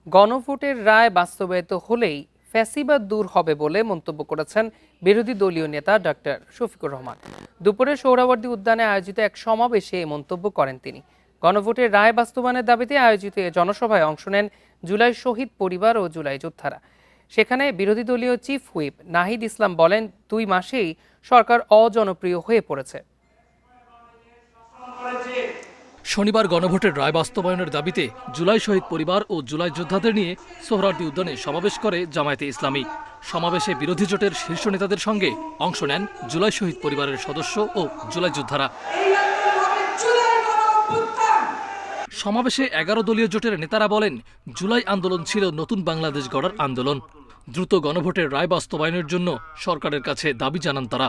গণভোটের রায় বাস্তবায়িত হলেই ফ্যাসিবাদ দূর হবে বলে মন্তব্য করেছেন বিরোধী দলীয় নেতা ডক্টর শফিকুর রহমান। দুপুরে সোহরাওয়ার্দী উদ্যানে আয়োজিত এক সমাবেশে এই মন্তব্য করেন তিনি। গণভোটের রায় বাস্তবায়নের দাবিতে আয়োজিত এ জনসভায় অংশ নেন জুলাই শহীদ পরিবার ও জুলাই যোদ্ধারা। সেখানে বিরোধী দলীয় চিফ হুইপ নাহিদ ইসলাম বলেন, 2 মাসেই সরকার অজনপ্রিয় হয়ে পড়েছে। শনিবার গণভোটের রায় বাস্তবায়নের দাবিতে জুলাই শহীদ পরিবার ও জুলাই যোদ্ধাদের নিয়ে সোহরাওয়ার্দী উদ্যানে সমাবেশ করে জামায়াতে ইসলামী। সমাবেশে বিরোধী জোটের শীর্ষ নেতাদের সঙ্গে অংশ নেন জুলাই শহীদ পরিবারের সদস্য ও জুলাই যোদ্ধারা। সমাবেশে 11 দলীয় জোটের নেতারা বলেন, জুলাই আন্দোলন ছিল নতুন বাংলাদেশ গড়ার আন্দোলন। দ্রুত গণভোটের রায় বাস্তবায়নের জন্য সরকারের কাছে দাবি জানান তারা।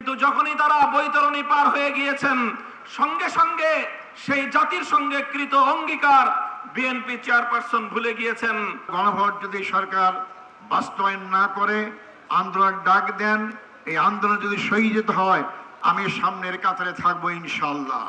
কিন্তু যখনই তারা বৈতরণী পার হয়ে গিয়েছেন, সঙ্গে সঙ্গে সেই জাতির সঙ্গে কৃত অঙ্গীকার বিএনপি চেয়ারপারসন ভুলে গিয়েছেন। গণভোট যদি সরকার বাস্তবায়ন না করে আন্দোলন ডাক দেন, এই আন্দোলন যদি শহীদ হয়, আমি সামনের কাতারে থাকবো ইনশাআল্লাহ।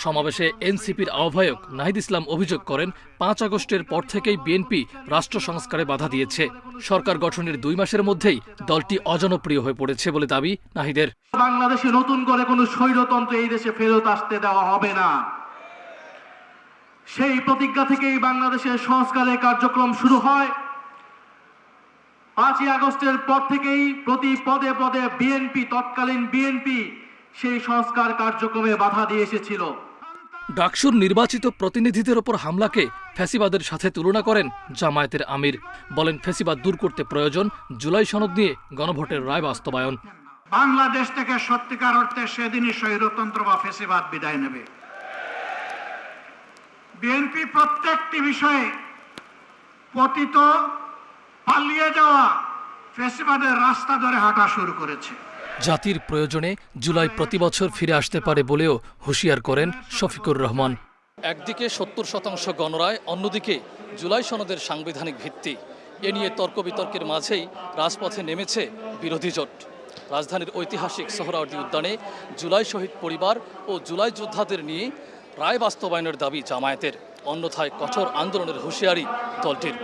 সমাবেশে এনসিপির আহ্বায়ক নাহিদ ইসলাম অভিযোগ করেন, 5 আগস্টের পর থেকেই বিএনপি রাষ্ট্র সংস্কারে বাধা দিয়েছে। সরকার গঠনের 2 মাসের মধ্যেই দলটি অজনপ্রিয় হয়ে পড়েছে বলে দাবি নাহিদের। বাংলাদেশে নতুন করে কোনো স্বৈরতন্ত্র এই দেশে ফেরত আসতে দেওয়া হবে না। সেই প্রতিজ্ঞা থেকেই বাংলাদেশের সংস্কারের কার্যক্রম শুরু হয়। 5 আগস্টের পর থেকেই প্রতি পদে পদে তৎকালীন বিএনপি সেই সংস্কার কার্যক্রমে বাধা দিয়ে এসেছিল। ডাকসুর নির্বাচিত প্রতিনিধিদের ওপর হামলাকে ফ্যাসিবাদের সাথে তুলনা করেন জামায়াতের আমির। বলেন, ফ্যাসিবাদ দূর করতে প্রয়োজন জুলাই সনদ নিয়ে গণভোটের রায় বাস্তবায়ন। বাংলাদেশ থেকে সত্যিকার অর্থে সেদিনই স্বৈরতন্ত্র বা ফ্যাসিবাদ বিদায় নেবে। বিএনপি প্রত্যেকটি বিষয়ে পতিত পালিয়ে যাওয়া ফ্যাসিবাদের রাস্তা ধরে হাঁটা শুরু করেছে। জাতির প্রয়োজনে জুলাই প্রতি বছর ফিরে আসতে পারে বলেও হুঁশিয়ার করেন শফিকুর রহমান। একদিকে 70% গণরায়, অন্যদিকে জুলাই সনদের সাংবিধানিক ভিত্তি। এ নিয়ে তর্ক বিতর্কের মাঝেই রাজপথে নেমেছে বিরোধী জোট। রাজধানীর ঐতিহাসিক সোহরাওয়ার্দী উদ্যানে জুলাই শহীদ পরিবার ও জুলাই যোদ্ধাদের নিয়ে রায় বাস্তবায়নের দাবি জামায়াতের, অন্যথায় কঠোর আন্দোলনের হুঁশিয়ারি দলটির।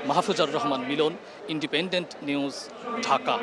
মাহফুজার রহমান মিলন, ইন্ডিপেন্ডেন্ট নিউজ, ঢাকা।